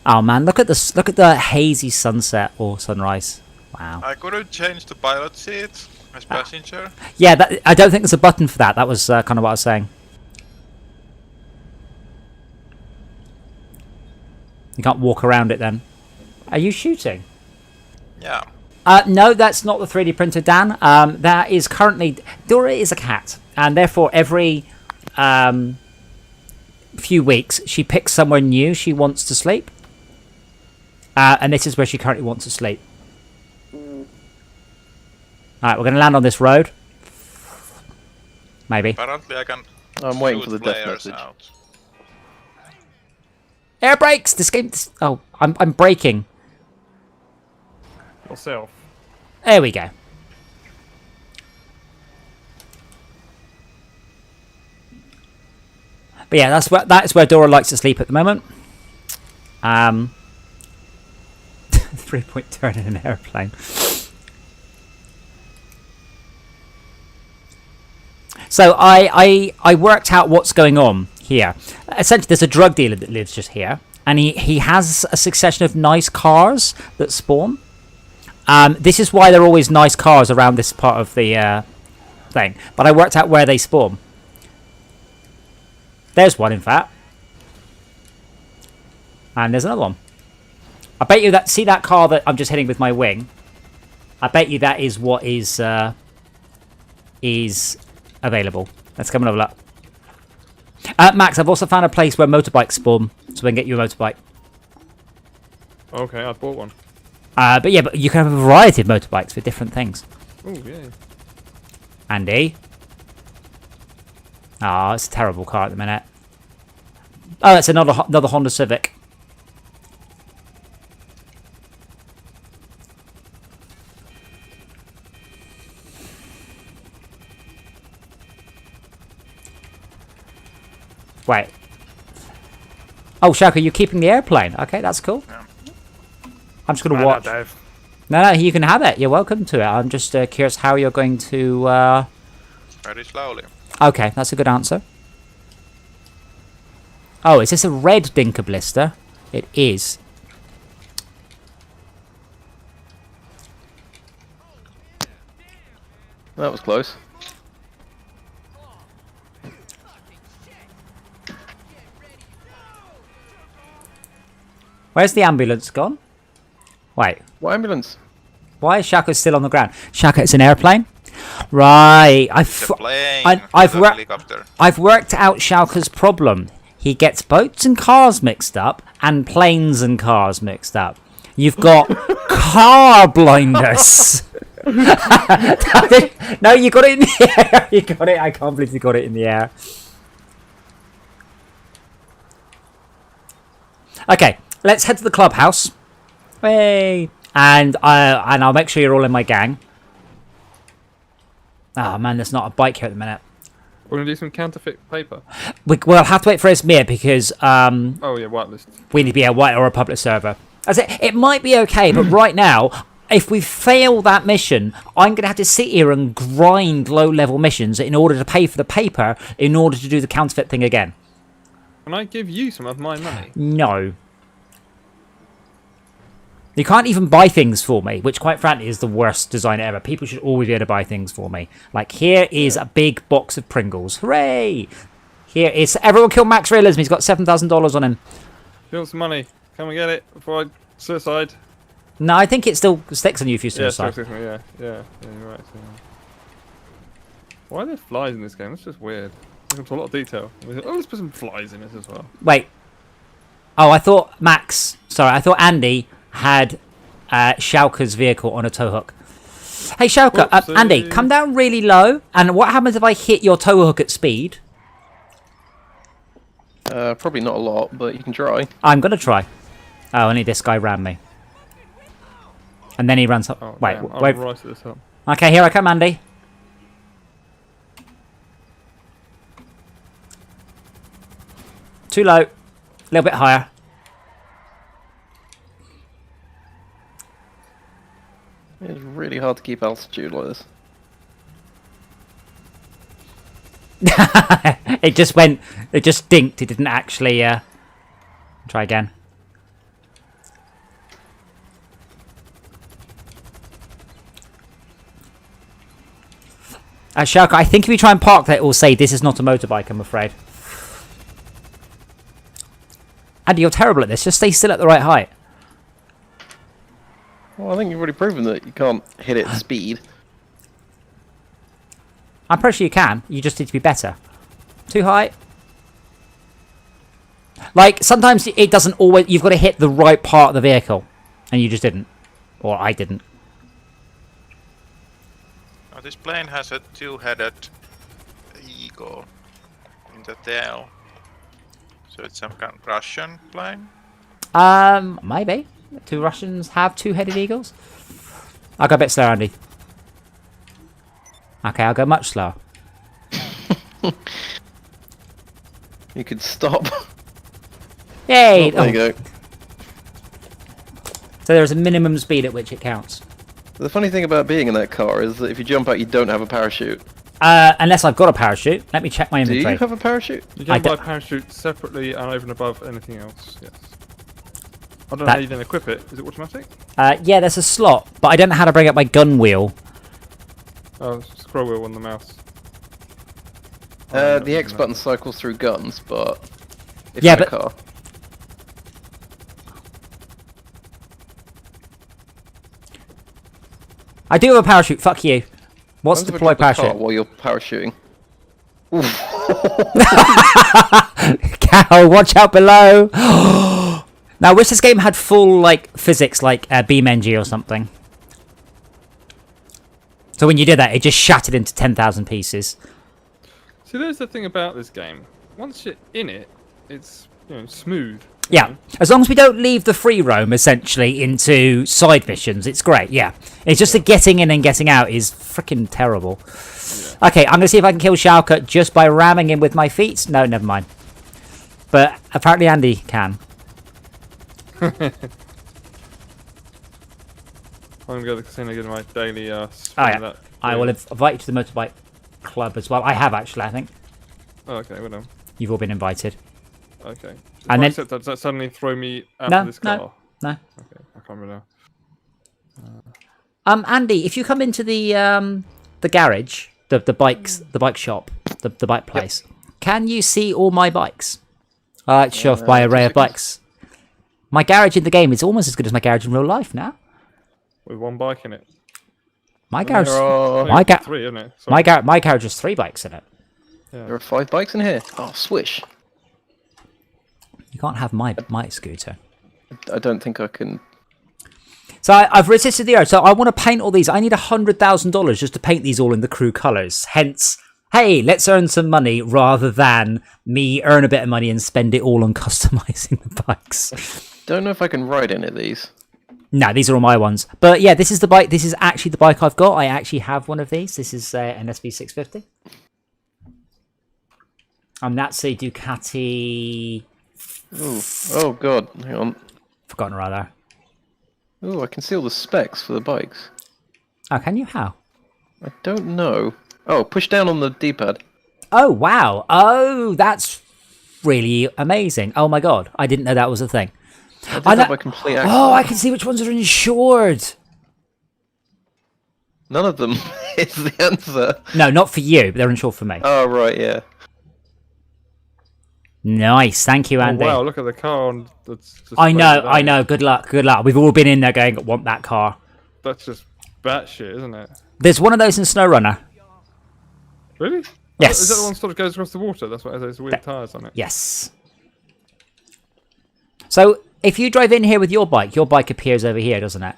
[SPEAKER 1] Oh man, look at the hazy sunset or sunrise. Wow.
[SPEAKER 2] I couldn't change the pilot seat as passenger.
[SPEAKER 1] Yeah, I don't think there's a button for that. That was kind of what I was saying. You can't walk around it then. Are you shooting?
[SPEAKER 2] Yeah.
[SPEAKER 1] No, that's not the 3D printer, Dan. That is currently... Dora is a cat, and therefore every few weeks she picks somewhere new she wants to sleep. And this is where she currently wants to sleep. Alright, we're going to land on this road. Maybe.
[SPEAKER 2] Apparently I can
[SPEAKER 3] I'm waiting for the death
[SPEAKER 2] players
[SPEAKER 3] message.
[SPEAKER 2] out.
[SPEAKER 1] Air brakes! This game... Oh, I'm braking.
[SPEAKER 4] Yourself.
[SPEAKER 1] There we go. But yeah, that's where Dora likes to sleep at the moment. 3-point turn in an airplane. So I worked out what's going on here. Essentially, there's a drug dealer that lives just here, and he has a succession of nice cars that spawn. This is why there are always nice cars around this part of the thing. But I worked out where they spawn. There's one, in fact. And there's another one. I bet you that... See that car that I'm just hitting with my wing? I bet you that is what is available. Let's come and have a look. Max, I've also found a place where motorbikes spawn, so we can get you a motorbike.
[SPEAKER 4] Okay, I bought one.
[SPEAKER 1] But you can have a variety of motorbikes for different things.
[SPEAKER 4] Oh, yeah.
[SPEAKER 1] Andy? Oh, it's a terrible car at the minute. Oh, it's another Honda Civic. Wait. Oh, Shaka, you're keeping the airplane. Okay, that's cool.
[SPEAKER 2] Yeah.
[SPEAKER 1] I'm just going to watch.
[SPEAKER 4] Dave.
[SPEAKER 1] No, you can have it. You're welcome to it. I'm just curious how you're going to...
[SPEAKER 2] Very slowly.
[SPEAKER 1] Okay, that's a good answer. Oh, is this a red Dinker blister? It is.
[SPEAKER 3] That was close.
[SPEAKER 1] Where's the ambulance gone? Wait,
[SPEAKER 3] What ambulance?
[SPEAKER 1] why is Shaka still on the ground? Shaka, it's an airplane? Right.
[SPEAKER 2] It's a plane.
[SPEAKER 1] I've
[SPEAKER 2] not a
[SPEAKER 1] worked.
[SPEAKER 2] helicopter.
[SPEAKER 1] I've worked out Shaka's problem. He gets boats and cars mixed up, and planes and cars mixed up. You've got car blindness. No, you got it in the air. You got it. I can't believe you got it in the air. Okay, let's head to the clubhouse. Hey, and I'll make sure you're all in my gang. Oh man, there's not a bike here at the minute.
[SPEAKER 4] We're gonna do some counterfeit paper.
[SPEAKER 1] We'll have to wait for Esmir because
[SPEAKER 4] Oh yeah, whitelist.
[SPEAKER 1] we need to be a white or a public server. As it might be okay, but right now, if we fail that mission, I'm going to have to sit here and grind low-level missions in order to pay for the paper in order to do the counterfeit thing again.
[SPEAKER 4] Can I give you some of my money?
[SPEAKER 1] No. You can't even buy things for me, which quite frankly is the worst design ever. People should always be able to buy things for me. Like, here is a big box of Pringles. Hooray! Here is... Everyone kill Max Realism. He's got $7,000 on him.
[SPEAKER 4] If you want some money, can we get it before I suicide?
[SPEAKER 1] No, I think it still sticks on you if you
[SPEAKER 4] Yeah,
[SPEAKER 1] suicide.
[SPEAKER 4] excuse me, yeah, you're right. So. Why are there flies in this game? That's just weird. There's a lot of detail. Oh, let's put some flies in this as well.
[SPEAKER 1] Wait. Oh, I thought I thought Andy had Shauka's vehicle on a tow hook. Hey, Shauka,
[SPEAKER 4] Whoopsie.
[SPEAKER 1] Andy, come down really low. And what happens if I hit your tow hook at speed?
[SPEAKER 3] Probably not a lot, but you can try.
[SPEAKER 1] I'm going to try. Oh, only this guy ran me. And then he runs up.
[SPEAKER 4] Oh,
[SPEAKER 1] Wait,
[SPEAKER 4] damn, I'm
[SPEAKER 1] wait.
[SPEAKER 4] right at this up.
[SPEAKER 1] Okay, here I come, Andy. Too low. A little bit higher.
[SPEAKER 3] It's really hard to keep altitude like this.
[SPEAKER 1] It just went. It just dinked. It didn't actually. Try again. Shauka, I think if you try and park that, it will say this is not a motorbike, I'm afraid. Andy, you're terrible at this. Just stay still at the right height.
[SPEAKER 3] Well, I think you've already proven that you can't hit it at speed.
[SPEAKER 1] I'm pretty sure you can. You just need to be better. Too high. Like, sometimes it doesn't always... You've got to hit the right part of the vehicle. And you just didn't. Or I didn't.
[SPEAKER 2] Oh, this plane has a two-headed eagle in the tail. So it's some kind of Russian plane?
[SPEAKER 1] Maybe. Do Russians have two-headed eagles? I'll go a bit slower, Andy. Okay, I'll go much slower.
[SPEAKER 3] You could stop.
[SPEAKER 1] Yay!
[SPEAKER 3] Oh, there you go.
[SPEAKER 1] So there is a minimum speed at which it counts.
[SPEAKER 3] The funny thing about being in that car is that if you jump out, you don't have a parachute.
[SPEAKER 1] Unless I've got a parachute. Let me check my
[SPEAKER 3] Do
[SPEAKER 1] inventory.
[SPEAKER 3] you have a parachute?
[SPEAKER 4] You
[SPEAKER 1] I
[SPEAKER 4] can buy
[SPEAKER 1] don't-
[SPEAKER 4] parachute separately and over and above anything else, yes. I don't know how you then equip it. Is it automatic?
[SPEAKER 1] Yeah, there's a slot, but I don't know how to bring up my gun wheel.
[SPEAKER 4] Oh, scroll wheel on the mouse.
[SPEAKER 3] The X button cycles through guns, but if
[SPEAKER 1] Yeah,
[SPEAKER 3] in a
[SPEAKER 1] but-
[SPEAKER 3] car.
[SPEAKER 1] I do have a parachute, fuck you. What's
[SPEAKER 3] What happens if I
[SPEAKER 1] deploy
[SPEAKER 3] drop the car
[SPEAKER 1] parachute?
[SPEAKER 3] while you're parachuting?
[SPEAKER 1] Cow, watch out below! Now, I wish this game had full, like, physics, like BeamNG or something. So when you did that, it just shattered into 10,000 pieces.
[SPEAKER 4] See, there's the thing about this game. Once you're in it, it's smooth.
[SPEAKER 1] Yeah, as long as we don't leave the free roam essentially into side missions, it's great. Yeah, it's just the getting in and getting out is freaking terrible. Yeah. Okay, I'm gonna see if I can kill Schalke just by ramming him with my feet. No, never mind. But apparently Andy can.
[SPEAKER 4] I'm gonna go to the casino get my daily
[SPEAKER 1] yeah. I will invite you to the motorbike club as well. I have actually, I think.
[SPEAKER 4] Oh, okay, well done.
[SPEAKER 1] You've all been invited.
[SPEAKER 4] Okay.
[SPEAKER 1] And then
[SPEAKER 4] does that suddenly throw me out of this car?
[SPEAKER 1] No.
[SPEAKER 4] Okay, I can't remember now.
[SPEAKER 1] Andy, if you come into the garage, the bike shop, the bike place, can you see all my bikes? I like to show off my array of bikes. My garage in the game is almost as good as my garage in real life now.
[SPEAKER 4] With one bike in it.
[SPEAKER 1] My garage,
[SPEAKER 4] three, isn't it?
[SPEAKER 1] my garage has 3 bikes in it.
[SPEAKER 4] Yeah.
[SPEAKER 3] There are 5 bikes in here. Oh, swish.
[SPEAKER 1] You can't have my scooter.
[SPEAKER 3] I don't think I can.
[SPEAKER 1] So I've resisted the urge. So I want to paint all these. I need $100,000 just to paint these all in the crew colours. Hence, hey, let's earn some money rather than me earn a bit of money and spend it all on customising the bikes.
[SPEAKER 3] Don't know if I can ride any of these.
[SPEAKER 1] No, these are all my ones. But yeah, this is the bike. This is actually the bike I've got. I actually have one of these. This is an SB650. And that's a Ducati.
[SPEAKER 3] Ooh. Oh god, hang on.
[SPEAKER 1] Forgotten rather.
[SPEAKER 3] Ooh, I can see all the specs for the bikes.
[SPEAKER 1] Oh, can you? How?
[SPEAKER 3] I don't know. Oh, push down on the D-pad.
[SPEAKER 1] Oh, wow. Oh, that's really amazing. Oh my god, I didn't know that was a thing.
[SPEAKER 3] I have a complete access.
[SPEAKER 1] Oh, I can see which ones are insured.
[SPEAKER 3] None of them is the answer.
[SPEAKER 1] No, not for you, but they're insured for me.
[SPEAKER 3] Oh, right, yeah.
[SPEAKER 1] Nice, thank you, Andy.
[SPEAKER 4] Oh, wow, look at the car on.
[SPEAKER 1] I know. Good luck. We've all been in there going, want that car.
[SPEAKER 4] That's just batshit, isn't it?
[SPEAKER 1] There's one of those in SnowRunner.
[SPEAKER 4] Really?
[SPEAKER 1] Yes.
[SPEAKER 4] Is that the one that goes across the water? That's why there's weird tyres on it.
[SPEAKER 1] Yes. So if you drive in here with your bike appears over here, doesn't it?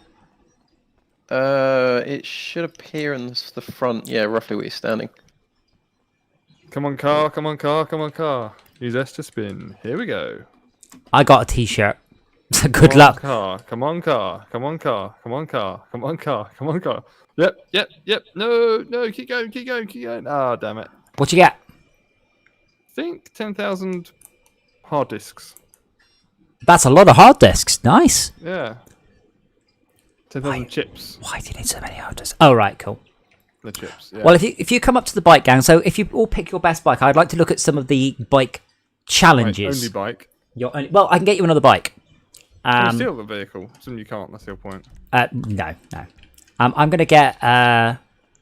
[SPEAKER 3] It should appear in the front. Yeah, roughly where you're standing.
[SPEAKER 4] Come on, car. Come on, car. Come on, car. Use S to spin. Here we go.
[SPEAKER 1] I got a t-shirt. Good luck.
[SPEAKER 4] Car. Come on, car. Come on, car. Come on, car. Come on, car. Come on, car. Yep. No. Keep going. Ah, damn it.
[SPEAKER 1] What you get?
[SPEAKER 4] I think 10,000 hard disks.
[SPEAKER 1] That's a lot of hard disks. Nice.
[SPEAKER 4] Yeah. 10,000 chips.
[SPEAKER 1] Why do you need so many hard disks? Oh, right, cool.
[SPEAKER 4] The chips, yeah.
[SPEAKER 1] Well, if you come up to the bike gang, so if you all pick your best bike, I'd like to look at some of the bike challenges.
[SPEAKER 4] Only bike.
[SPEAKER 1] Well, I can get you another bike.
[SPEAKER 4] Can you steal the vehicle? Assume you can't. That's the whole point.
[SPEAKER 1] No. I'm gonna get I'm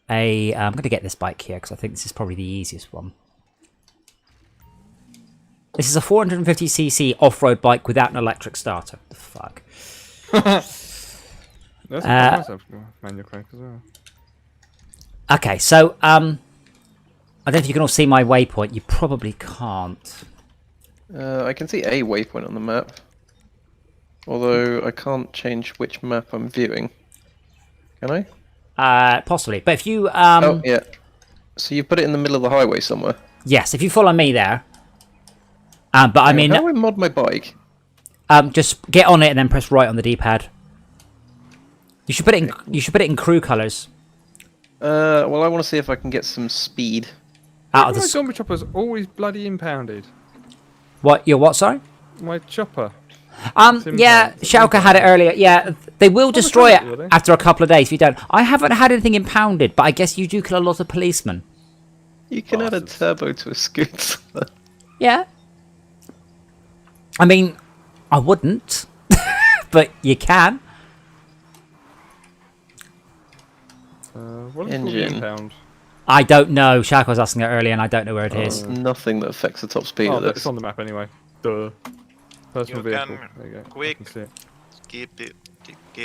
[SPEAKER 1] gonna get this bike here because I think this is probably the easiest one. This is a 450cc off-road bike without an electric starter. The fuck.
[SPEAKER 4] That's nice manual crank as well.
[SPEAKER 1] Okay, so I don't know if you can all see my waypoint. You probably can't.
[SPEAKER 3] I can see a waypoint on the map. Although I can't change which map I'm viewing. Can
[SPEAKER 1] I? Possibly, but if you
[SPEAKER 3] Oh yeah. So you put it in the middle of the highway somewhere.
[SPEAKER 1] Yes, if you follow me there. But I mean,
[SPEAKER 3] how do I mod my bike?
[SPEAKER 1] just get on it and then press right on the D-pad. You should put it in. You should put it in crew colors.
[SPEAKER 3] Well, I want to see if I can get some speed.
[SPEAKER 1] Out of
[SPEAKER 4] My
[SPEAKER 1] the
[SPEAKER 4] zombie chopper's always bloody impounded.
[SPEAKER 1] what? Your what? Sorry.
[SPEAKER 4] My chopper.
[SPEAKER 1] Yeah, Schalke had it earlier. Yeah, they will destroy
[SPEAKER 4] impounded,
[SPEAKER 1] it
[SPEAKER 4] will they?
[SPEAKER 1] after a couple of days if you don't. I haven't had anything impounded, but I guess you do kill a lot of policemen.
[SPEAKER 3] You can add a
[SPEAKER 4] Bastards.
[SPEAKER 3] turbo to a scooter.
[SPEAKER 1] Yeah. I mean, I wouldn't, but you can.
[SPEAKER 4] What is called the
[SPEAKER 3] Engine.
[SPEAKER 4] impound?
[SPEAKER 1] I don't know. Schalke was asking it earlier, and I don't know where it is.
[SPEAKER 3] There's nothing that affects the top speed
[SPEAKER 4] Oh,
[SPEAKER 3] of
[SPEAKER 4] but it's
[SPEAKER 3] this.
[SPEAKER 4] on the map anyway. Duh. Personal
[SPEAKER 2] You
[SPEAKER 4] vehicle.
[SPEAKER 2] can
[SPEAKER 4] There you go.
[SPEAKER 2] quick-
[SPEAKER 4] I can see it.
[SPEAKER 2] Keep it.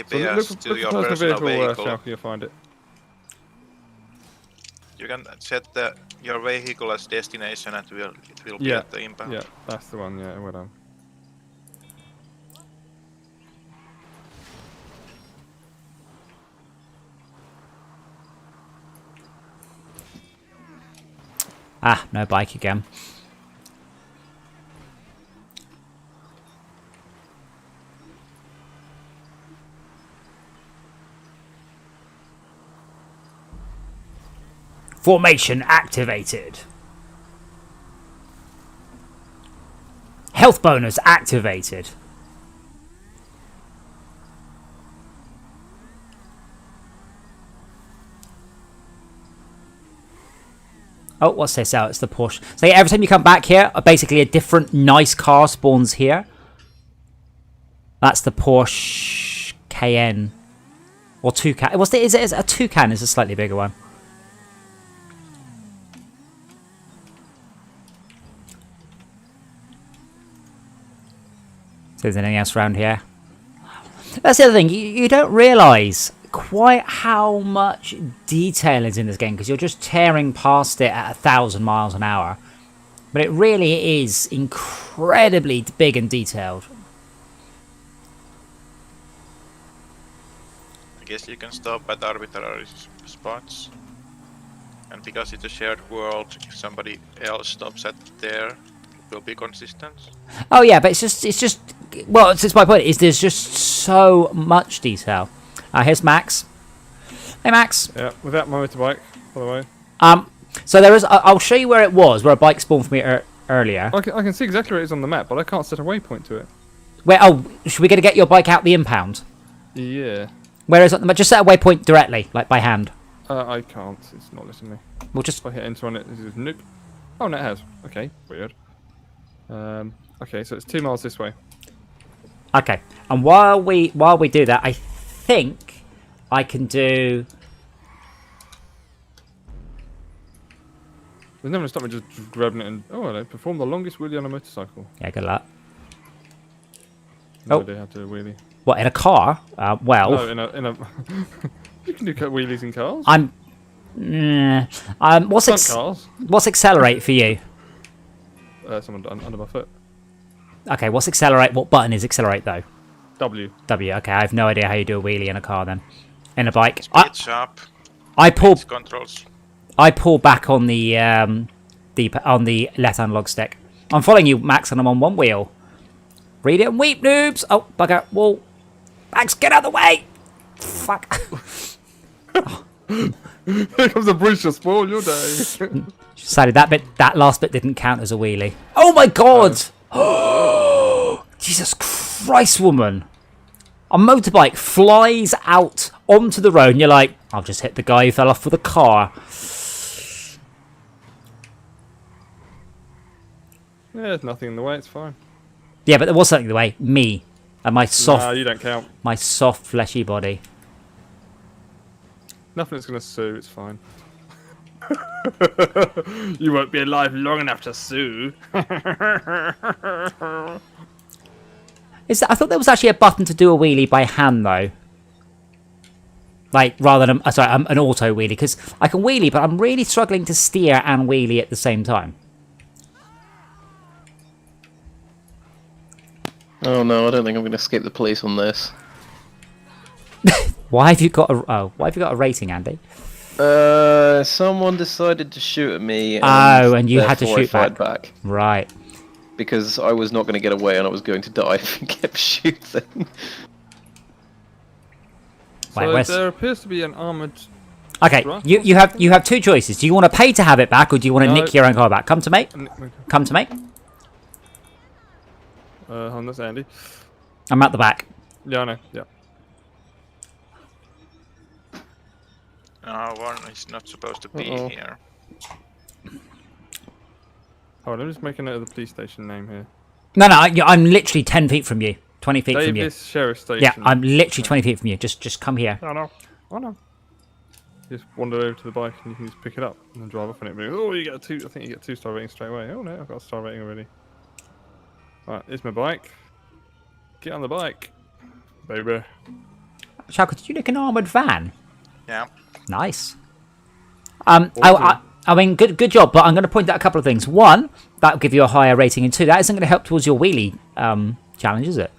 [SPEAKER 4] So
[SPEAKER 2] GPS
[SPEAKER 4] look
[SPEAKER 2] to
[SPEAKER 4] for
[SPEAKER 2] your
[SPEAKER 4] personal
[SPEAKER 2] personal vehicle.
[SPEAKER 4] Schalke, you'll find it.
[SPEAKER 2] You can set your vehicle as destination and it will be
[SPEAKER 4] Yeah.
[SPEAKER 2] at the impound.
[SPEAKER 4] Yeah, that's the one. Yeah, well done.
[SPEAKER 1] Ah, no bike again. Formation activated. Health bonus activated. Oh, what's this? Oh, it's the Porsche. So yeah, every time you come back here, basically a different nice car spawns here. That's the Porsche Cayenne. Or Toucan. Is it a Toucan? Is a slightly bigger one. So there's anything else around here? That's the other thing. You don't realise quite how much detail is in this game because you're just tearing past it at 1,000 miles an hour. But it really is incredibly big and detailed.
[SPEAKER 2] I guess you can stop at arbitrary spots. And because it's a shared world, if somebody else stops at there, it will be consistent.
[SPEAKER 1] Oh yeah, but it's just well, it's my point is there's just so much detail. Here's Max. Hey Max.
[SPEAKER 4] Yeah, without my motorbike, by the way.
[SPEAKER 1] So there is. I'll show you where it was, where a bike spawned for me earlier.
[SPEAKER 4] I can see exactly where it is on the map, but I can't set a waypoint to it.
[SPEAKER 1] Where? Oh, should we get your bike out the impound?
[SPEAKER 4] Yeah.
[SPEAKER 1] Where is it? Just set a waypoint directly, like by hand.
[SPEAKER 4] I can't. It's not listening to me.
[SPEAKER 1] We'll just.
[SPEAKER 4] If I hit enter on it, it says nope. Oh, no, it has. Okay, weird. Okay, so it's 2 miles this way.
[SPEAKER 1] Okay, and while we do that, I think I can do.
[SPEAKER 4] There's never stop me just grabbing it and hello, perform the longest wheelie on a motorcycle.
[SPEAKER 1] Yeah, good luck.
[SPEAKER 4] No
[SPEAKER 1] Oh.
[SPEAKER 4] idea how to do a wheelie.
[SPEAKER 1] What, in a car? Well,
[SPEAKER 4] No, in a you can do wheelies in cars.
[SPEAKER 1] What's accelerate for you?
[SPEAKER 4] Someone under my foot.
[SPEAKER 1] Okay, what's accelerate? What button is accelerate though?
[SPEAKER 4] W.
[SPEAKER 1] W. Okay, I have no idea how you do a wheelie in a car then. In a bike,
[SPEAKER 2] Speed sharp.
[SPEAKER 1] I pull
[SPEAKER 2] Controls.
[SPEAKER 1] back on the left analog stick. I'm following you, Max, and I'm on one wheel. Read it and weep, noobs. Oh, bugger! Wall. Max, get out of the way! Fuck.
[SPEAKER 4] Here comes a bridge to spoil your day.
[SPEAKER 1] Decided that last bit didn't count as a wheelie. Oh my god! Jesus Christ, woman! A motorbike flies out onto the road, and you're like, "I'll just hit the guy who fell off with a car."
[SPEAKER 4] Yeah, there's nothing in the way. It's fine.
[SPEAKER 1] Yeah, but there was something in the way. Me and my soft,
[SPEAKER 4] Nah, you don't count.
[SPEAKER 1] my soft, fleshy body.
[SPEAKER 4] Nothing's gonna sue. It's fine. You won't be alive long enough to sue.
[SPEAKER 1] I thought there was actually a button to do a wheelie by hand, though. Like, rather than an auto wheelie, because I can wheelie, but I'm really struggling to steer and wheelie at the same time.
[SPEAKER 3] Oh no, I don't think I'm going to escape the police on this.
[SPEAKER 1] Why have you got a rating, Andy?
[SPEAKER 3] Someone decided to shoot at me.
[SPEAKER 1] And you had to
[SPEAKER 3] therefore I
[SPEAKER 1] shoot
[SPEAKER 3] fired
[SPEAKER 1] back.
[SPEAKER 3] back.
[SPEAKER 1] Right.
[SPEAKER 3] Because I was not going to get away and I was going to die if he kept shooting.
[SPEAKER 1] Wait,
[SPEAKER 4] So there appears to be an armored.
[SPEAKER 1] Okay, you have two choices. Do you want to pay to have it back, or do you want to
[SPEAKER 4] No.
[SPEAKER 1] nick your own car back? Come to me. Come to me.
[SPEAKER 4] Hold on, that's Andy.
[SPEAKER 1] I'm at the back.
[SPEAKER 4] Yeah, I know. Yeah.
[SPEAKER 2] One is not supposed to be
[SPEAKER 3] Uh-oh.
[SPEAKER 2] here.
[SPEAKER 4] Hold on, let me just make a note of the police station name here.
[SPEAKER 1] No, I'm literally 10 feet from you. 20 feet from you.
[SPEAKER 4] Davis Sheriff Station.
[SPEAKER 1] Yeah, I'm literally 20 feet from you. Just come here.
[SPEAKER 4] Oh no. Oh no. Just wander over to the bike and you can just pick it up and then drive off on it. Oh, you get a 2. I think you get a 2-star rating straight away. Oh no, I've got a star rating already. Right, here's my bike. Get on the bike, baby.
[SPEAKER 1] Shalka, did you nick an armoured van?
[SPEAKER 2] Yeah.
[SPEAKER 1] Nice. I mean, good job, but I'm going to point out a couple of things. One, that'll give you a higher rating, and two, that isn't going to help towards your wheelie challenge, is it?